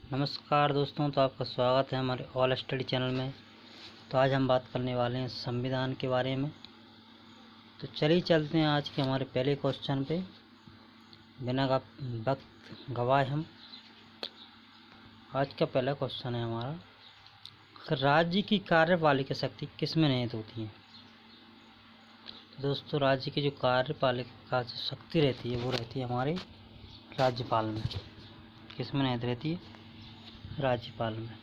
नमस्कार दोस्तों, तो आपका स्वागत है हमारे ऑल स्टडी चैनल में। तो आज हम बात करने वाले हैं संविधान के बारे में। तो चलिए चलते हैं आज के हमारे पहले क्वेश्चन पे बिना वक्त गवाए हम। आज का पहला क्वेश्चन है हमारा, राज्य की कार्यपालिका शक्ति किस में निहित होती है। तो दोस्तों, राज्य की जो कार्यपालिका शक्ति रहती है वो रहती है हमारे राज्यपाल में। किस में निहित रहती है? राज्यपाल में।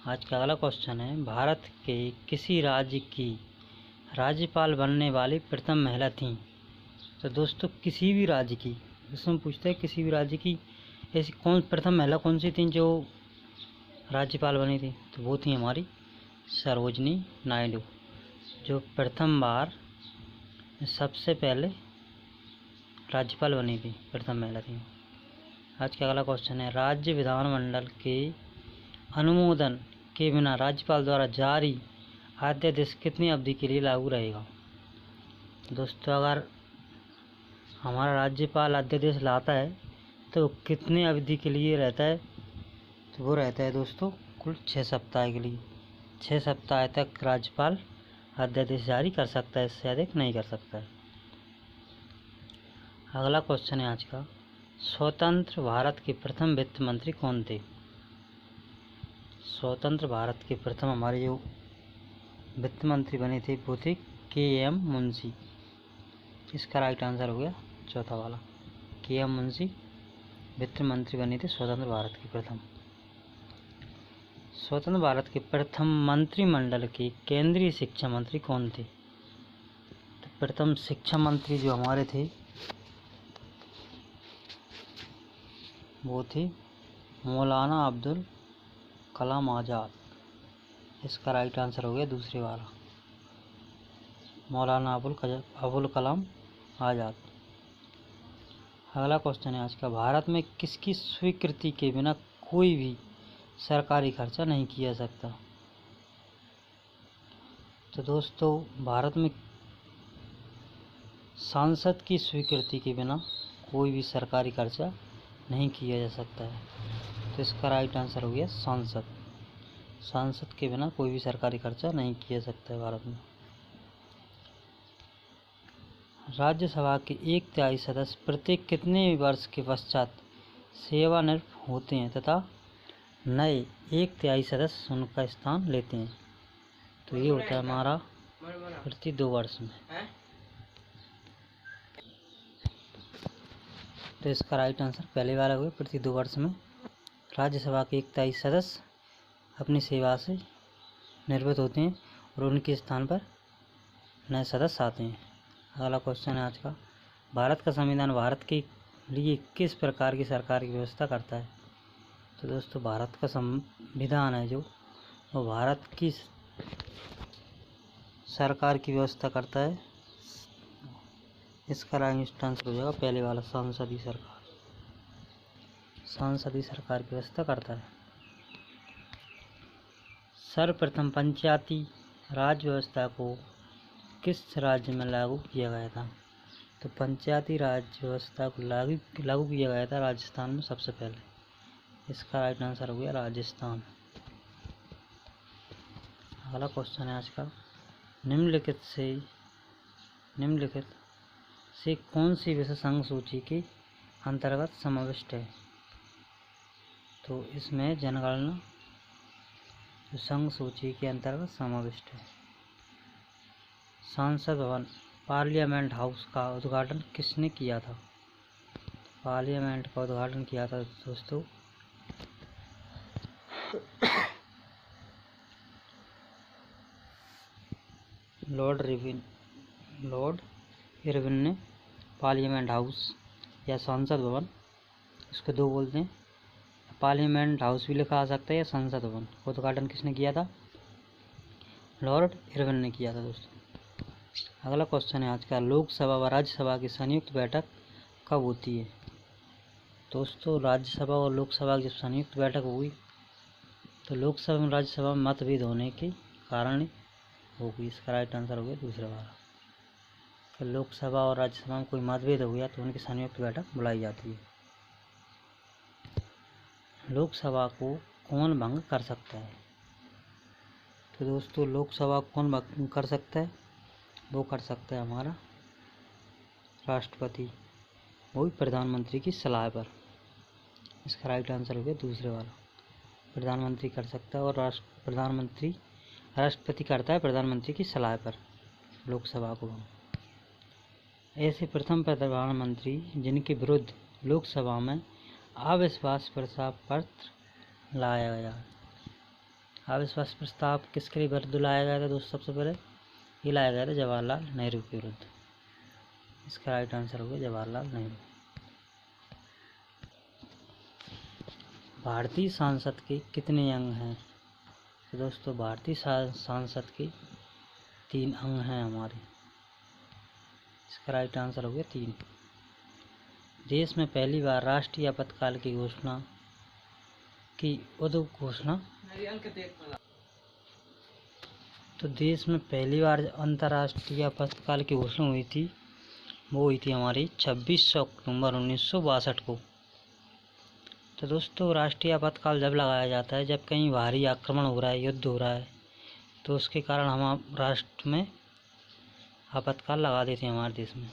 आज का अगला क्वेश्चन है, भारत के किसी राज्य की राज्यपाल बनने वाली प्रथम महिला थी। तो दोस्तों, किसी भी राज्य की, इसमें पूछते हैं किसी भी राज्य की ऐसी प्रथम महिला कौन सी थी जो राज्यपाल बनी थी। तो वो थी हमारी सरोजनी नायडू, जो प्रथम बार सबसे पहले राज्यपाल बनी थी, प्रथम महिला थी। आज का अगला क्वेश्चन है, राज्य विधानमंडल के अनुमोदन के बिना राज्यपाल द्वारा जारी अध्यादेश कितनी अवधि के लिए लागू रहेगा। दोस्तों, अगर हमारा राज्यपाल अध्यादेश लाता है तो कितनी अवधि के लिए रहता है। तो वो रहता है दोस्तों कुल 6 सप्ताह के लिए। 6 सप्ताह तक राज्यपाल अध्यादेश जारी कर सकता है, इससे अधिक नहीं कर सकता है। अगला क्वेश्चन है आज का, स्वतंत्र भारत के प्रथम वित्त मंत्री कौन थे। स्वतंत्र भारत के प्रथम हमारे जो वित्त मंत्री बने थे वो थे के.एम. मुंशी। इसका राइट आंसर हो गया चौथा वाला, के.एम. मुंशी वित्त मंत्री बने थे स्वतंत्र भारत के प्रथम। स्वतंत्र भारत के प्रथम मंत्रिमंडल के केंद्रीय शिक्षा मंत्री कौन थे। तो प्रथम शिक्षा मंत्री जो हमारे थे वो थे मौलाना अब्दुल कलाम आज़ाद। इसका राइट आंसर हो गया दूसरे वाला, मौलाना अबुल कलाम आज़ाद। अगला क्वेश्चन है आज का, भारत में किसकी स्वीकृति के बिना कोई भी सरकारी खर्चा नहीं किया जा सकता। तो दोस्तों, भारत में सांसद की स्वीकृति के बिना कोई भी सरकारी खर्चा नहीं किया जा सकता है। तो इसका राइट आंसर हो गया सांसद। सांसद के बिना कोई भी सरकारी खर्चा नहीं किया जा सकता है भारत में। राज्यसभा के 1/3 सदस्य प्रत्येक कितने वर्ष के पश्चात सेवानिवृत्त होते हैं तथा नए 1/3 सदस्य उनका स्थान लेते हैं। तो ये होता है हमारा प्रति 2 वर्ष में। तो इसका राइट आंसर पहले वाला हुआ, प्रति 2 वर्ष में राज्यसभा के 1/3 सदस्य अपनी सेवा से निवृत्त होते हैं और उनके स्थान पर नए सदस्य आते हैं। अगला क्वेश्चन है आज का, भारत का संविधान भारत के लिए किस प्रकार की सरकार की व्यवस्था करता है। तो दोस्तों, भारत का संविधान है जो वो भारत की सरकार की व्यवस्था करता है। इसका राइट आंसर हो जाएगा पहले वाला, संसदीय सरकार। संसदीय सरकार की व्यवस्था करता है। सर्वप्रथम पंचायती राज व्यवस्था को किस राज्य में लागू किया गया था। तो पंचायती राज व्यवस्था को लागू किया गया था राजस्थान में सबसे पहले। इसका राइट आंसर हो गया राजस्थान। अगला क्वेश्चन है आज का, निम्नलिखित से कौन सी विषय संघ सूची के अंतर्गत समाविष्ट है। तो इसमें जनगणना जो संघ सूची के अंतर्गत समाविष्ट है। संसद भवन पार्लियामेंट हाउस का उद्घाटन किसने किया था। पार्लियामेंट का उद्घाटन किया था दोस्तों लॉर्ड इरविन ने। पार्लियामेंट हाउस या संसद भवन, इसको दो बोलते हैं, पार्लियामेंट हाउस भी लिखा आ सकता है या संसद भवन का उद्घाटन किसने किया था। लॉर्ड इरविन ने किया था दोस्तों। अगला क्वेश्चन है आज का, लोकसभा व राज्यसभा की संयुक्त बैठक कब होती है। दोस्तों, राज्यसभा और लोकसभा की जब संयुक्त बैठक हुई तो लोकसभा और राज्यसभा में मतभेद होने के कारण होगी। इसका राइट आंसर हो गया दूसरा वाला, कि लोकसभा और राज्यसभा में कोई मतभेद हो गया तो उनकी संयुक्त बैठक बुलाई जाती है। लोकसभा को कौन भंग कर सकता है? तो दोस्तों लोकसभा को कौन भंग कर सकता है? वो कर सकता है हमारा राष्ट्रपति, वो भी प्रधानमंत्री की सलाह पर। इसका राइट आंसर हो गया दूसरे वाला, प्रधानमंत्री कर सकता है और राष्ट्रपति करता है प्रधानमंत्री की सलाह पर लोकसभा को। ऐसे प्रथम प्रधानमंत्री जिनके विरुद्ध लोकसभा में अविश्वास प्रस्ताव पत्र लाया गया। अविश्वास प्रस्ताव किसके विरुद्ध लाया गया था दोस्तों? सबसे पहले ये लाया गया था जवाहरलाल नेहरू के विरुद्ध। इसका राइट आंसर हो गया जवाहरलाल नेहरू। भारतीय संसद के कितने अंग हैं? तो दोस्तों भारतीय संसद के 3 अंग हैं हमारे। इसका राइट आंसर हो गया 3। देश में पहली बार राष्ट्रीय आपातकाल की घोषणा तो देश में पहली बार अंतर्राष्ट्रीय आपातकाल की घोषणा हुई थी, वो हुई थी हमारी 26 अक्टूबर 1962 को। तो दोस्तों राष्ट्रीय आपातकाल जब लगाया जाता है जब कहीं भारी आक्रमण हो रहा है, युद्ध हो रहा है, तो उसके कारण हम राष्ट्र में आपातकाल लगा देते हैं हमारे देश में।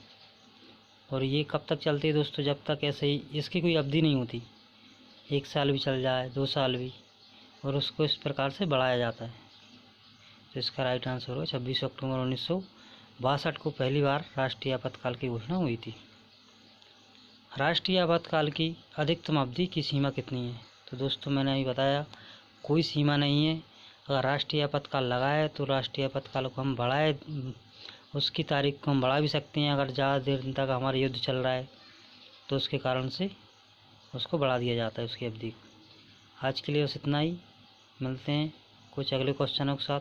और ये कब तक चलती है दोस्तों? जब तक ऐसे ही, इसकी कोई अवधि नहीं होती, 1 साल भी चल जाए, 2 साल भी, और उसको इस प्रकार से बढ़ाया जाता है। तो इसका राइट आंसर होगा 26 अक्टूबर 1962 को पहली बार राष्ट्रीय आपातकाल की घोषणा हुई थी। राष्ट्रीय आपातकाल की अधिकतम अवधि की सीमा कितनी है? तो दोस्तों मैंने अभी बताया कोई सीमा नहीं है। अगर राष्ट्रीय आपातकाल लगाए तो राष्ट्रीय आपातकाल को हम बढ़ाए, उसकी तारीख को हम बढ़ा भी सकते हैं। अगर ज़्यादा देर तक हमारा युद्ध चल रहा है तो उसके कारण से उसको बढ़ा दिया जाता है उसकी अवधि को। आज के लिए बस इतना ही, मिलते हैं कुछ अगले क्वेश्चनों के साथ।